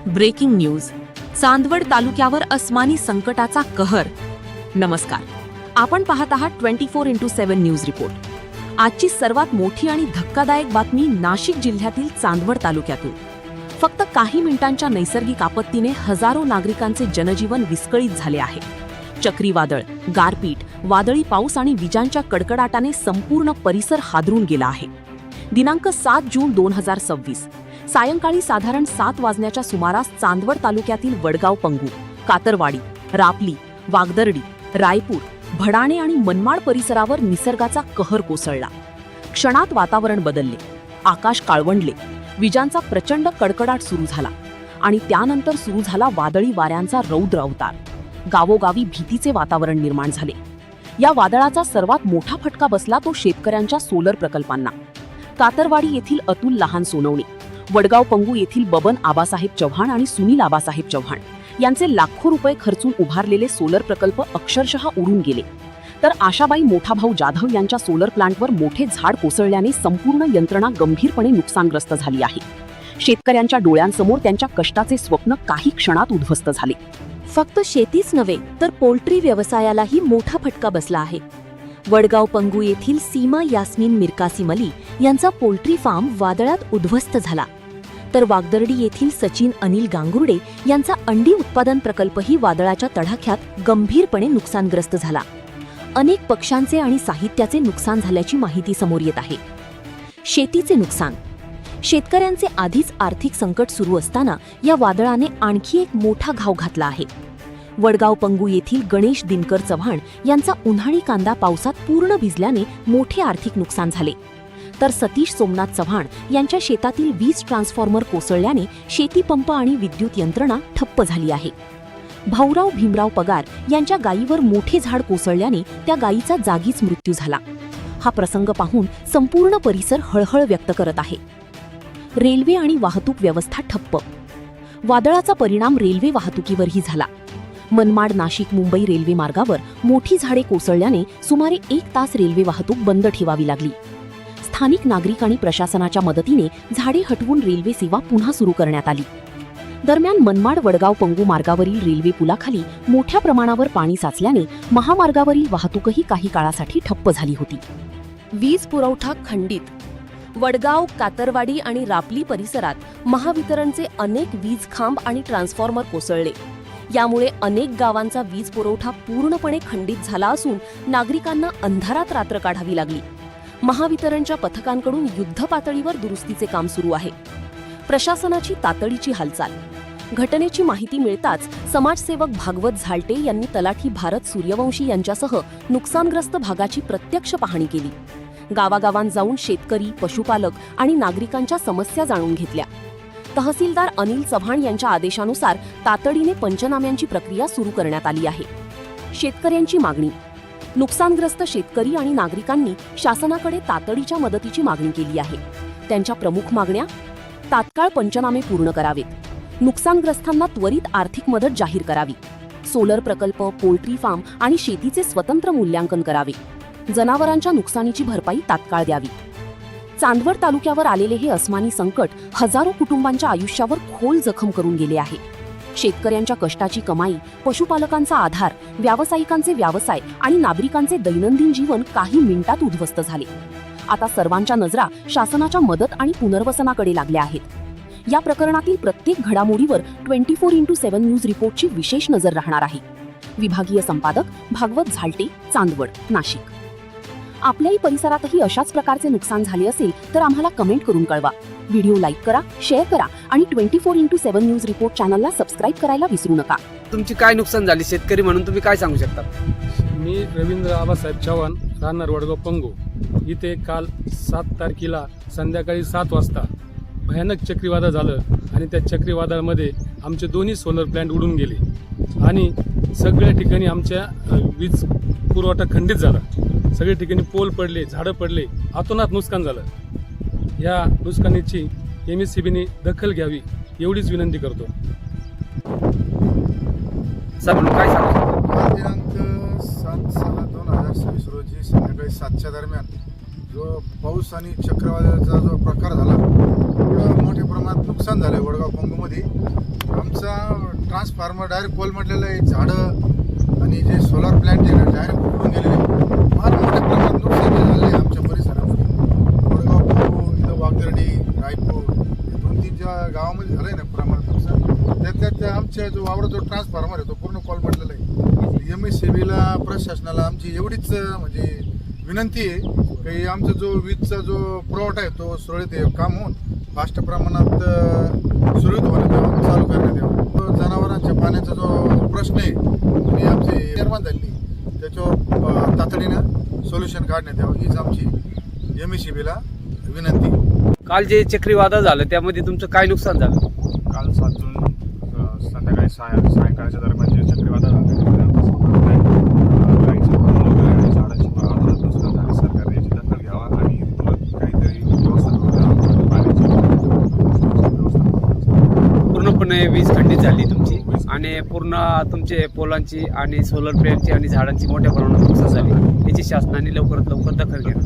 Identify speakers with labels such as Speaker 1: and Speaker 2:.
Speaker 1: Breaking news. Chandwad तालुक्यावर अस्मानी संकटाचा कहर. नमस्कार, आपण पाहत आहात 24x7 न्यूज रिपोर्ट. आजची सर्वात मोठी आणि धक्कादायक बातमी नाशिक जिल्ह्यातील चांदवड तालुक्यातून. फक्त काही मिनिटांच्या नैसर्गिक आपत्तीने हजारो नागरिकांचे जनजीवन विस्कळीत झाले आहे. चक्रीवादळ, गारपीट, वादळी पाऊस आणि विजांच्या कडकडाटाने संपूर्ण परिसर हादरून गेला आहे. दिनांक 7 जून 2026 सायंकाळी साधारण 7 वाजण्याच्या सुमारास चांदवड तालुक्यातील वडगाव पंगू, कातरवाडी, रापली, वागदर्डी, रायपूर, भडाणे आणि मनमाड परिसरावर निसर्गाचा कहर कोसळला. क्षणात वातावरण बदलले, आकाश काळवंडले, विजांचा प्रचंड कडकडाट सुरू झाला आणि त्यानंतर सुरू झाला वादळी वाऱ्यांचा रौद्र अवतार. गावोगावी भीतीचे वातावरण निर्माण झाले. या वादळाचा सर्वात मोठा फटका बसला तो शेतकऱ्यांच्या सोलर प्रकल्पांना. कातरवाडी येथील अतुल लहान सोनवणे, वडगाव पंगू येथील बबन आबासाहेब चव्हाण आणि सुनील आबासाहेब चव्हाण यांचे लाखो रुपये खर्चून उभारलेले सोलर प्रकल्प अक्षरशः उडून गेले. तर आशाबाई मोठा भाऊ जाधव यांच्या सोलर प्लांटवर मोठे झाड कोसळल्याने संपूर्ण यंत्रणा गंभीरपणे नुकसानग्रस्त झाली आहे. शेतकऱ्यांच्या डोळ्यांसमोर त्यांच्या कष्टाचे स्वप्न काही क्षणात उद्ध्वस्त झाले.
Speaker 2: फक्त शेतीच नव्हे तर पोल्ट्री व्यवसायालाही मोठा फटका बसला आहे. वडगाव पंगू येथील सीमा यास्मीन मिरकासिम अली यांचा पोल्ट्री फार्म वादळात उद्ध्वस्त झाला. तर वागदर्डी येथील सचिन अनिल गांगुर्डे यांचा अंडी उत्पादन प्रकल्पही वादळाच्या तडाख्यात गंभीरपणे नुकसानग्रस्त झाला. अनेक पक्ष्यांचे आणि साहित्याचे नुकसान झाल्याची माहिती समोर येत आहे. शेतीचे नुकसान. शेतकऱ्यांचे आधीच आर्थिक संकट सुरू असताना या वादळाने आणखी एक मोठा घाव घातला आहे. वडगाव पंगू येथील गणेश दिनकर चव्हाण यांचा उन्हाळी कांदा पावसात पूर्ण भिजल्याने मोठे आर्थिक नुकसान झाले. तर सतीश सोमनाथ चव्हाण यांच्या शेतातील वीज ट्रान्सफॉर्मर कोसळल्याने शेतीपंप आणि विद्युत यंत्रणा ठप्प झाली आहे. भाऊराव भीमराव पगार यांच्या गायीवर मोठे झाड कोसळल्याने त्या गायीचा जागीच मृत्यू झाला. हा प्रसंग पाहून संपूर्ण परिसर हळहळ व्यक्त करत आहे. रेल्वे आणि वाहतूक व्यवस्था ठप्प. वादळाचा परिणाम रेल्वे वाहतुकीवरही झाला. मनमाड नाशिक मुंबई रेल्वे मार्गावर मोठी झाडे कोसळल्याने सुमारे 1 तास रेल्वे वाहतूक बंद ठेवावी लागली. स्थानिक नागरिक आणि प्रशासनाच्या मदतीने झाडे हटवून रेल्वे सेवा पुन्हा सुरू करण्यात आली. दरम्यान मनमाड वडगाव पंगू मार्गावरील रेल्वे पुलाखाली मोठ्या प्रमाणावर पाणी साचल्याने महामार्गावरील वाहतूकही काही काळासाठी ठप्प झाली होती.
Speaker 1: वीज पुरवठा खंडित. वडगाव, कातरवाडी आणि रापली परिसरात महावितरणचे अनेक वीज खांब आणि ट्रान्सफॉर्मर कोसळले. यामुळे अनेक गावांचा वीज पुरवठा पूर्णपणे खंडित झाला असून नागरिकांना अंधारात रात्र काढावी लागली. महावितरणच्या पथकांकडून युद्ध पातळीवर दुरुस्तीचे काम सुरू आहे. प्रशासनाची तातडीची हालचाल. घटनेची माहिती मिळताच समाजसेवक भागवत झालटे यांनी तलाठी भारत सूर्यवंशी यांच्यासह नुकसानग्रस्त भागाची प्रत्यक्ष पाहणी केली. गावागावांत जाऊन शेतकरी, पशुपालक आणि नागरिकांच्या समस्या जाणून घेतल्या. तहसीलदार अनिल चव्हाण यांच्या आदेशानुसार तातडीने पंचनाम्यांची प्रक्रिया सुरू करण्यात आली आहे. शेतकऱ्यांची मागणी. नुकसानग्रस्त शेतकरी आणि नागरिकांनी शासनाकडे तातडीच्या मदतीची मागणी केली आहे. त्यांच्या प्रमुख मागण्या: तात्काळ पंचनामे पूर्ण करावेत, नुकसानग्रस्तांना त्वरित आर्थिक मदत जाहीर करावी, सोलर प्रकल्प, पोल्ट्री फार्म आणि शेतीचे स्वतंत्र मूल्यांकन करावे, जनावरांच्या नुकसानीची भरपाई तात्काळ द्यावी. चांदवड तालुक्यावर आलेले हे अस्मानी संकट हजारो कुटुंबांच्या आयुष्यावर खोल जखम करून गेले आहे. शेतकऱ्यांच्या कष्टाची कमाई, पशुपालकांचा आधार, व्यावसायिकांचे व्यवसाय आणि नागरिकांचे दैनंदिन जीवन काही मिनिटात उद्ध्वस्त झाले. आता सर्वांच्या नजरा शासनाच्या मदत आणि पुनर्वसनाकडे लागल्या आहेत. या प्रकरणातील प्रत्येक घडामोडीवर 24x7 न्यूज रिपोर्टची विशेष नजर राहणार आहे. विभागीय संपादक भागवत झालटे, चांदवड, नाशिक. आपल्याही परिसरातही अशाच प्रकारचे नुकसान झाले असेल तर आम्हाला कमेंट करून कळवा. व्हिडिओ लाईक करा, शेअर करा आणि 24x7 न्यूज रिपोर्ट चॅनलला सबस्क्राईब करायला विसरू नका.
Speaker 3: तुमची काय नुकसान झाली शेतकरी म्हणून तुम्ही काय सांगू शकता?
Speaker 4: मी रवींद्र आबासाहेब चव्हाण, राहणार वडगाव पंगू. इथे काल 7 तारखेला संध्याकाळी 7 वाजता भयानक चक्रीवादळ झालं आणि त्या चक्रीवादळामध्ये आमचे दोन्ही सोलर प्लॅन्ट उडून गेले आणि सगळ्या ठिकाणी आमच्या वीज पुरवठा खंडित झाला. सगळ्या ठिकाणी पोल पडले, झाडं पडले, अतोनात नुकसान झालं. या नुकसानीची MSCBने दखल घ्यावी एवढीच विनंती करतो.
Speaker 3: काय सांगू?
Speaker 5: दिनांक 7/6/2026 रोजी संध्याकाळी 7च्या दरम्यान जो पाऊस आणि चक्रवादळाचा जो प्रकार झाला, एवढं मोठ्या प्रमाणात नुकसान झालं आहे वडगाव पंगूमध्ये. आमचा ट्रान्सफॉर्मर डायरेक्ट कोलमडलेलं आहे, झाडं आणि जे सोलार प्लॅन्ट आहे ना डायरेक्ट उडून गेलेले आहे. फार मोठ्या प्रमाणात नुकसान झालं आहे आमच्या परिसरामध्ये. वडगाव पंगू, इथं वागदर्डी, रायपूर हे 2-3 ज्या गावामध्ये झालं आहे ना प्रमाणात नुकसान, त्यात आमच्या जो वावरात जो ट्रान्सफॉर्मर आहे तो पूर्ण कोलमडलेला आहे. MSCBला प्रशासनाला आमची एवढीच म्हणजे विनंती आहे की आमचा जो वीजचा जो पुरवठा आहे तो सुरळीत काम होऊन फास्ट प्रमाणात सुरळीत होण्यात यावं, चालू करण्यात यावं. जनावरांच्या पाण्याचा जो प्रश्न आहे आणि आमची निर्माण झाली त्याच्यावर तातडीनं सोल्युशन काढण्यात यावं हीच आमची MSCBला विनंती.
Speaker 3: काल जे चक्रीवादळ झालं त्यामध्ये तुमचं काय नुकसान झालं?
Speaker 6: काल 7 जून संध्याकाळी सायंकाळच्या दरम्यान जे चक्रीवादळ झालं गाईची वगैरे आणि झाडांची नुकसान झाली. सरकारने याची दखल घ्यावा आणि काहीतरी व्यवस्था करून पाण्याची
Speaker 3: पूर्णपणे वीज खंडित झाली तुमची आणि पूर्ण तुमचे पोलांची आणि सोलर प्लॅनची आणि झाडांची मोठ्या प्रमाणात नुकसान झाली. याची शासनाने लवकरात लवकर दखल घ्यावी.